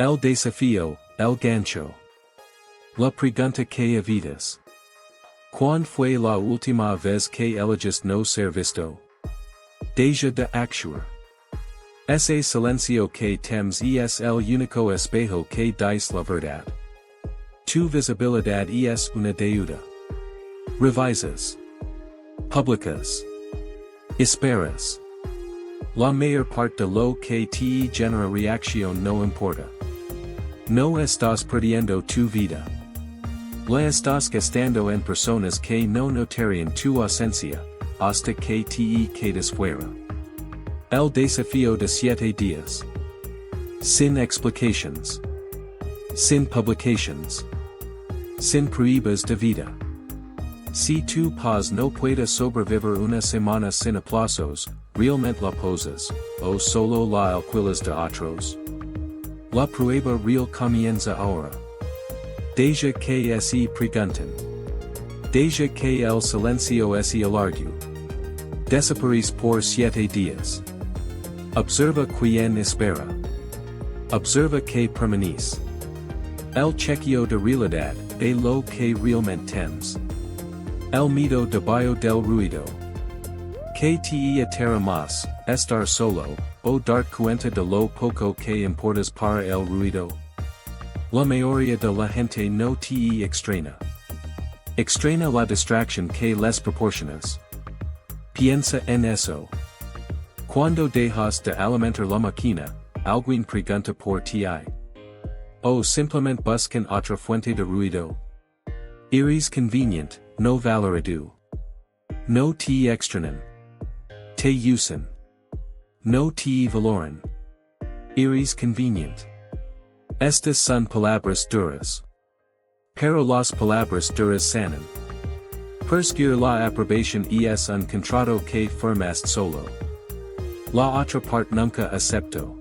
El desafío, el gancho. La pregunta que evitas. ¿Cuándo fue la última vez que elegiste no ser visto? Deja de actuar. Ese silencio que temes es el único espejo que dice la verdad. Tu visibilidad es una deuda. Revisas. Publicas. Esperas. La mayor parte de lo que te genera reacción no importa. No estás perdiendo tu vida. La estás gastando en personas que no notarían tu ausencia, hasta que te quedes fuera. El desafío de 7 días. Sin explications. Sin publications. Sin pruebas de vida. Si tu paz no puede sobrevivir una semana sin aplausos, realmente la posas, o solo la alquilas de otros. La prueba real comienza ahora. Deja que se pregunten. Deja que el silencio se alargue. Desaparece por 7 días. Observa quien espera. Observa que permanece. El chequeo de realidad, de lo que realmente temes. El miedo debajo del ruido. Que te atera más, estar solo, o dar cuenta de lo poco que importas para el ruido. La mayoría de la gente no te extraña. Extraña la distracción que les proporcionas. Piensa en eso. Cuando dejas de alimentar la máquina, alguien pregunta por ti. O simplemente buscan otra fuente de ruido. Eres convenient, no valorado. No te extrañan. Te usan. No te valoran. Eres convenient. Estas son palabras duras. Pero las palabras duras sanan. Perseguir la aprobación es un contrato que firmaste solo. La otra parte nunca aceptó.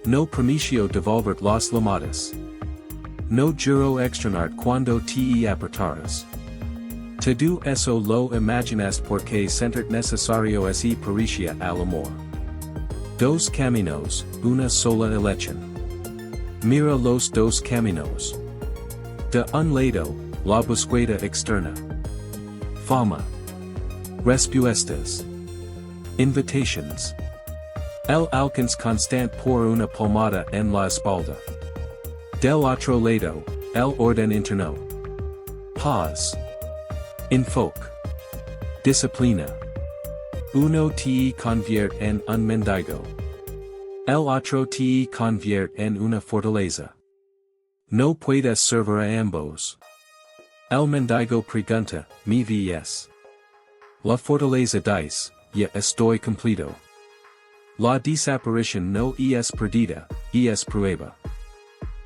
No prometo devolver las llamadas. No juro extrañar cuando te apartaras. Todo eso lo imaginaste porque sentir necesario es pericia al amor. Dos caminos, una sola elección. Mira los dos caminos. De un lado, la búsqueda externa. Fama. Respuestas. Invitations. El alcance constante por una palmada en la espalda. Del otro lado, el orden interno. Paz. Enfoque. Disciplina. Uno te convierte en un mendigo. El otro te convierte en una fortaleza. No puedes servir a ambos. El mendigo pregunta, ¿me ves? La fortaleza dice, ya estoy completo. La desaparición no es perdida, es prueba.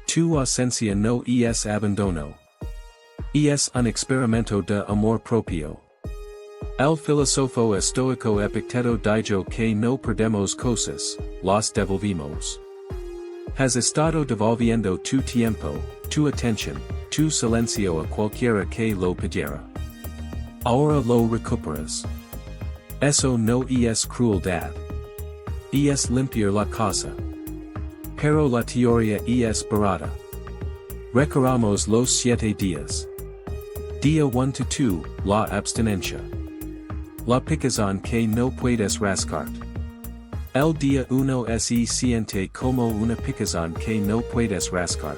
Tu ausencia no es abandono. Es un experimento de amor propio. El filósofo estoico Epicteto dijo que no perdemos cosas, las devolvimos. Has estado devolviendo tu tiempo, tu atención, tu silencio a cualquiera que lo pidiera. Ahora lo recuperas. Eso no es crueldad. Es limpiar la casa. Pero la teoría es barata. Recorramos los 7 días. Día 1 to 2, la abstinencia. La picazón que no puedes rascar. El día 1 se siente como una picazón que no puedes rascar.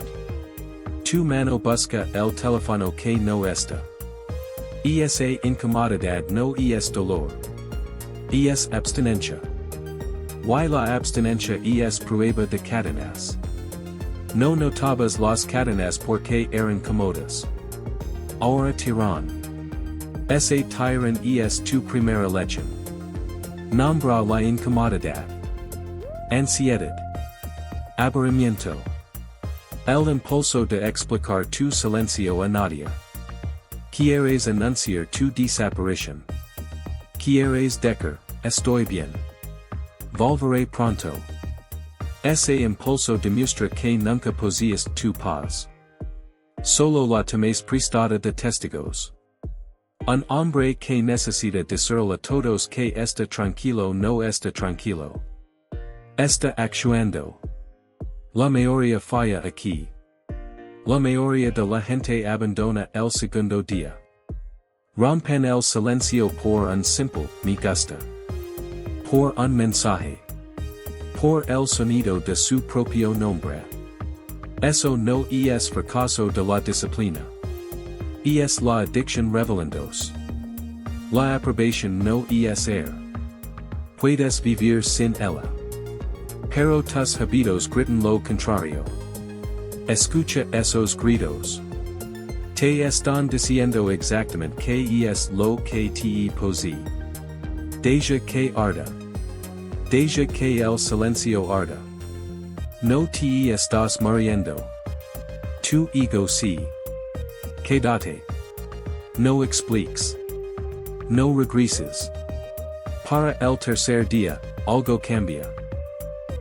Tu mano busca el teléfono que no está. Esa incomodidad no es dolor. Es abstinencia. Y la abstinencia es prueba de cadenas. No notabas las cadenas porque eran cómodas. Ahora tirán. Ese tirán es tu primera lección. Nombra la incomodidad. Ansiedad. Aburrimiento. El impulso de explicar tu silencio a nadie. Quieres anunciar tu desaparición. Quieres decir, estoy bien. Volveré pronto. Ese impulso demuestra que nunca poseíste tu paz. Solo la temes prestada de testigos. Un hombre que necesita decirle a todos que está tranquilo no está tranquilo. Está actuando. La mayoría falla aquí. La mayoría de la gente abandona el segundo día. Rompen el silencio por un simple, me gusta. Por un mensaje. Por el sonido de su propio nombre. Eso no es fracaso de la disciplina. Es la adicción revelándose. La aprobación no es puedes vivir sin ella. Pero tus hábitos gritan lo contrario. Escucha esos gritos. Te están diciendo exactamente que es lo que te posee. Deja que arda. Deja que el silencio arda. No te estás muriendo. Tu ego sí. Quédate. No expliques. No regreses. Para el tercer día, algo cambia.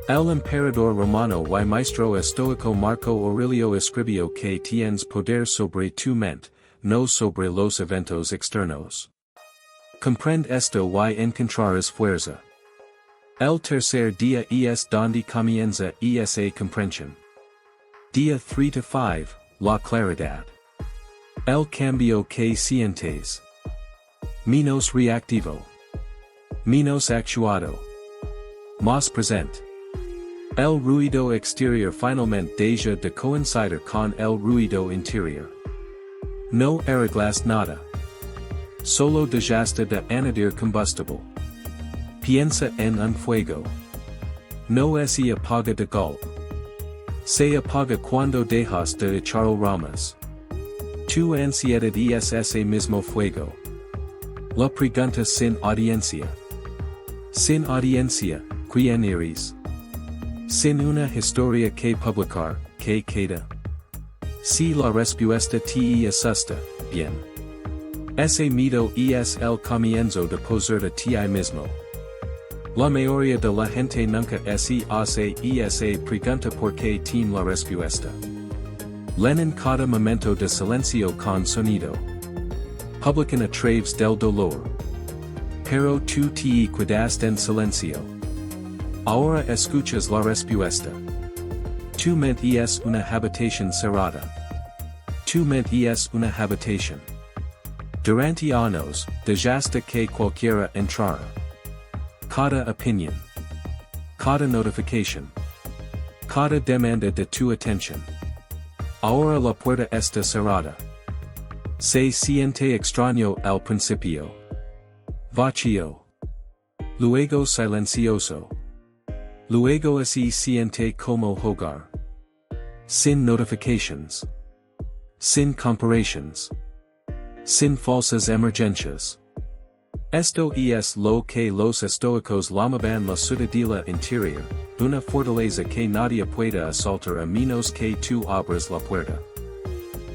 El emperador romano y maestro estoico Marco Aurelio escribió que tienes poder sobre tu mente, no sobre los eventos externos. Comprende esto y encontrarás fuerza. El tercer día es donde comienza esa comprensión. Día 3 to 5, la claridad. El cambio que sientes. Menos reactivo. Menos actuado. Más presente. El ruido exterior finalmente deja de coincidir con el ruido interior. No arreglas nada. Solo dejaste de añadir combustible. Piensa en un fuego. No se apaga de golpe. Se apaga cuando dejas de echar ramas. Tu ansiedad es ese mismo fuego. La pregunta sin audiencia. Sin audiencia, ¿quién eres? Sin una historia que publicar, ¿qué queda? Si la respuesta te asusta, bien. Ese miedo es el comienzo de poser de ti mismo. La mayoría de la gente nunca se hace esa pregunta porque tiene la respuesta. Lenin cada momento de silencio con sonido. Publican a través del dolor. Pero tú te quedas en silencio. Ahora escuchas la respuesta. Tu mente es una habitación cerrada. Tu mente es una habitación. Durante años, dejaste que cualquiera entrara. Cada opinión. Cada notificación. Cada demanda de tu atención. Ahora la puerta está cerrada. Se siente extraño al principio. Vacío. Luego silencioso. Luego se siente como hogar. Sin notifications. Sin comparations. Sin falsas emergencias. Esto es lo que los estoicos llamaban la ciudadela interior, una fortaleza que nadie puede asaltar a menos que tú abras la puerta.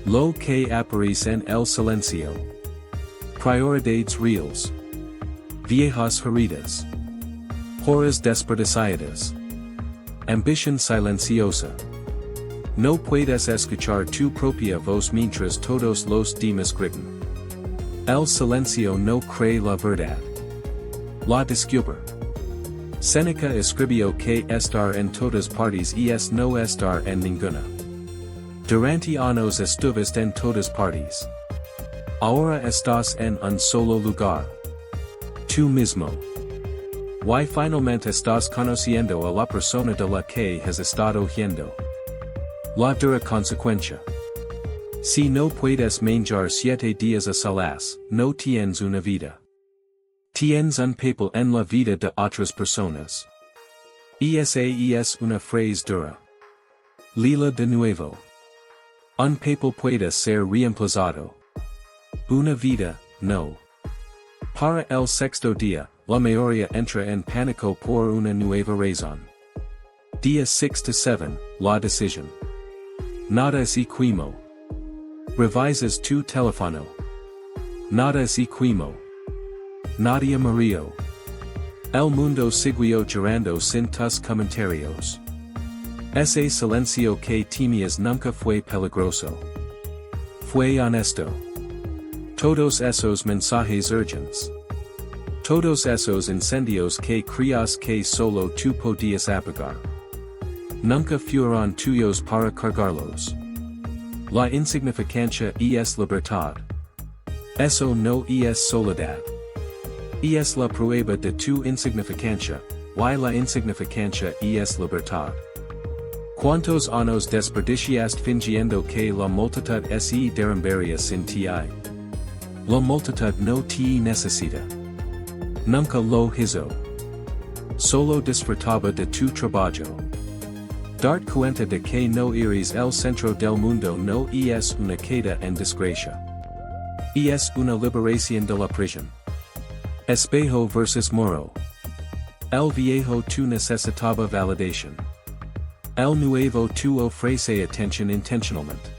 Lo que aparece en el silencio. Prioridades reales. Viejas heridas. Horas desperdiciadas. Ambición silenciosa. No puedes escuchar tu propia voz mientras todos los demás gritan. El silencio no cree la verdad. La descubre. Seneca escribió que estar en todas partes es no estar en ninguna. Durante años estuviste en todas partes. Ahora estás en un solo lugar. Tú mismo. Y finalmente estás conociendo a la persona de la que has estado huyendo. La dura consecuencia. Si no puedes manjar 7 días a salas, no tienes una vida. Tienes un papel en la vida de otras personas. Esa es una frase dura. Lila de nuevo. Un papel puede ser reemplazado. Una vida, no. Para el sexto día, la mayoría entra en pánico por una nueva razón. Día 6 to 7, la decisión. Nada es equimo. Revisas tu teléfono. Nada es equimo. Nadie murió. El mundo siguió girando sin tus comentarios. Ese silencio que temías nunca fue peligroso. Fue honesto. Todos esos mensajes urgentes. Todos esos incendios que creías que solo tú podías apagar. Nunca fueron tuyos para cargarlos. La insignificancia es libertad. Eso no es soledad. Es la prueba de tu insignificancia, y la insignificancia es libertad. ¿Cuántos años desperdiciaste fingiendo que la multitud se derrumbaría sin ti? La multitud no te necesita. Nunca lo hizo. Solo disfrutaba de tu trabajo. Darte cuenta de que no eres el centro del mundo no es una queda en desgracia. Es una liberación de la prisión. Espejo versus muro. El viejo tu necesitaba validación. El nuevo tu ofrece atención intencionalmente.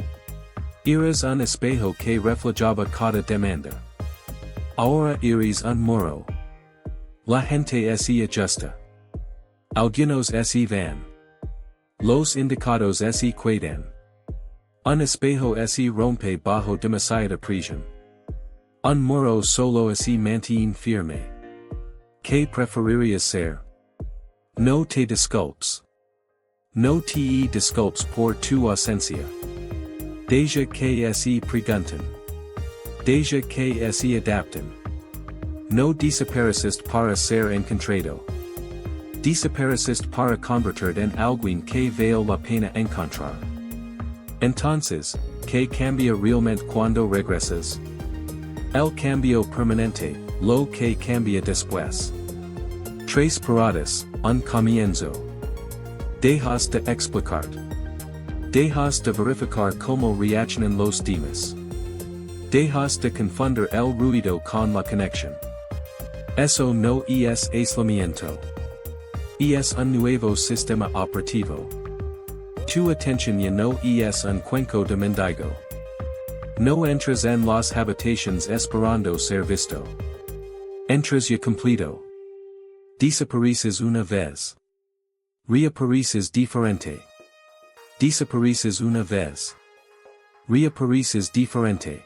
Eres un espejo que reflejaba cada demanda. Ahora eres un muro. La gente se ajusta. Algunos se van. Los indicados se quedan. Un espejo se rompe bajo demasiada presión. Un muro solo se mantiene firme. ¿Qué preferirías ser? No te disculpes. No te disculpes por tu ausencia. Deja que se pregunten. Deja que se adapten. No desapareciste para ser encontrado. Desapareciste para convertirte en alguien que vale la pena encontrar. Entonces, ¿qué cambia realmente cuando regresas? El cambio permanente, lo que cambia después. Tres paradas, un comienzo. Dejas de explicarte. Dejas de verificar cómo reaccionan los demás. Dejas de confundir el ruido con la conexión. Eso no es aislamiento. Es un nuevo sistema operativo. Tu atención ya no es un cuenco de mendigo. No entras en las habitaciones esperando ser visto. Entras ya completo. Desapareces una vez. Reapareces diferente. Desapareces una vez. Reapareces diferente.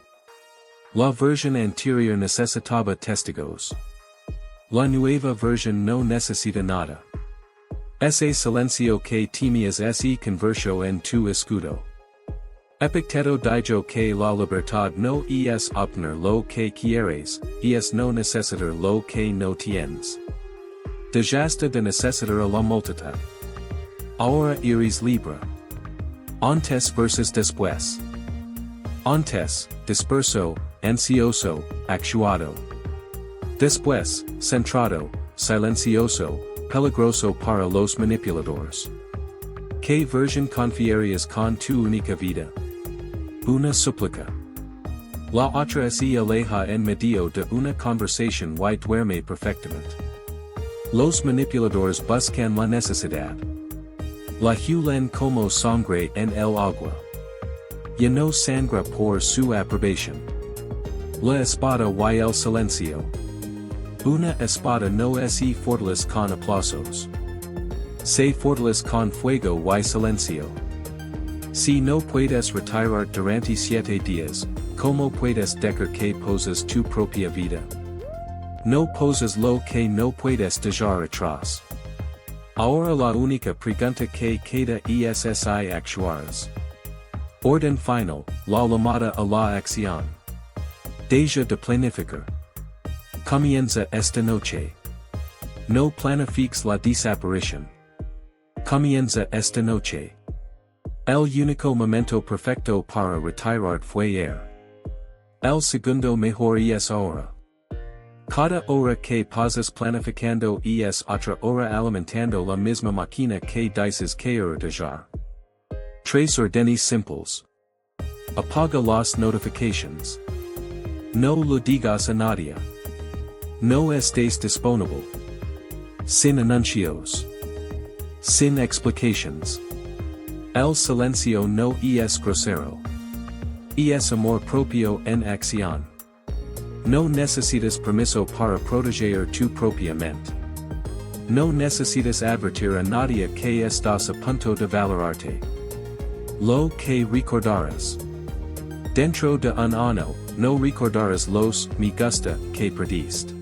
La versión anterior necesitaba testigos. La nueva versión no necesita nada. Ese silencio que temías se convirtió en tu escudo. Epicteto dijo que la libertad no es obtener lo que quieres, es no necesitar lo que no tienes. Dejaste de necesitar a la multitud. Ahora eres libre. Antes versus después. Antes, disperso, ansioso, actuado. Después, centrado, silencioso, peligroso para los manipuladores. ¿Qué versión confiarías con tu única vida? Una súplica. La otra se aleja en medio de una conversación y duerme perfectamente. Los manipuladores buscan la necesidad. La huelen como sangre en el agua. Ya no sangra por su aprobación. La espada y el silencio. Una espada no es fortaleza con aplausos. Se fortalece con fuego y silencio. Si no puedes retirar durante 7 días, ¿cómo puedes decir que posas tu propia vida? No posas lo que no puedes dejar atrás. Ahora la única pregunta que queda es si actuarás. Orden final, la llamada a la acción. Deja de planificar. Comienza esta noche. No planifiques la desaparición. Comienza esta noche. El único momento perfecto para retirar fue ayer. El segundo mejor es ahora. Cada hora que pasas planificando es otra hora alimentando la misma máquina que dices querer dejar. 3 órdenes simples. Apaga las notifications. No lo digas a nadie. No estés disponible. Sin anuncios. Sin explications. El silencio no es grosero. Es amor propio en acción. No necesitas permiso para proteger tu propia mente. No necesitas advertir a nadie que estás a punto de valorarte. Lo que recordarás. Dentro de un año, no recordarás los me gusta que perdiste.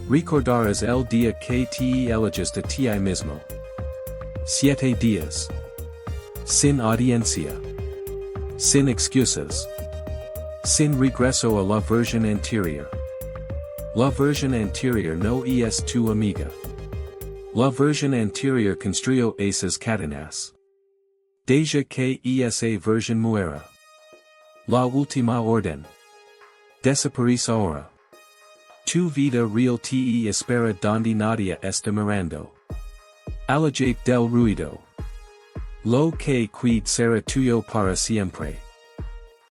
Recordarás el día que te elegiste a ti mismo. 7 días. Sin audiencia. Sin excusas. Sin regreso a la version anterior. La version anterior no es tu amiga. La version anterior construyó esas cadenas. Deja que esa version muera. La última orden. Desaparece ahora. Tu vida real te espera donde nadie está mirando. Alejate del ruido. Lo que quid será tuyo para siempre.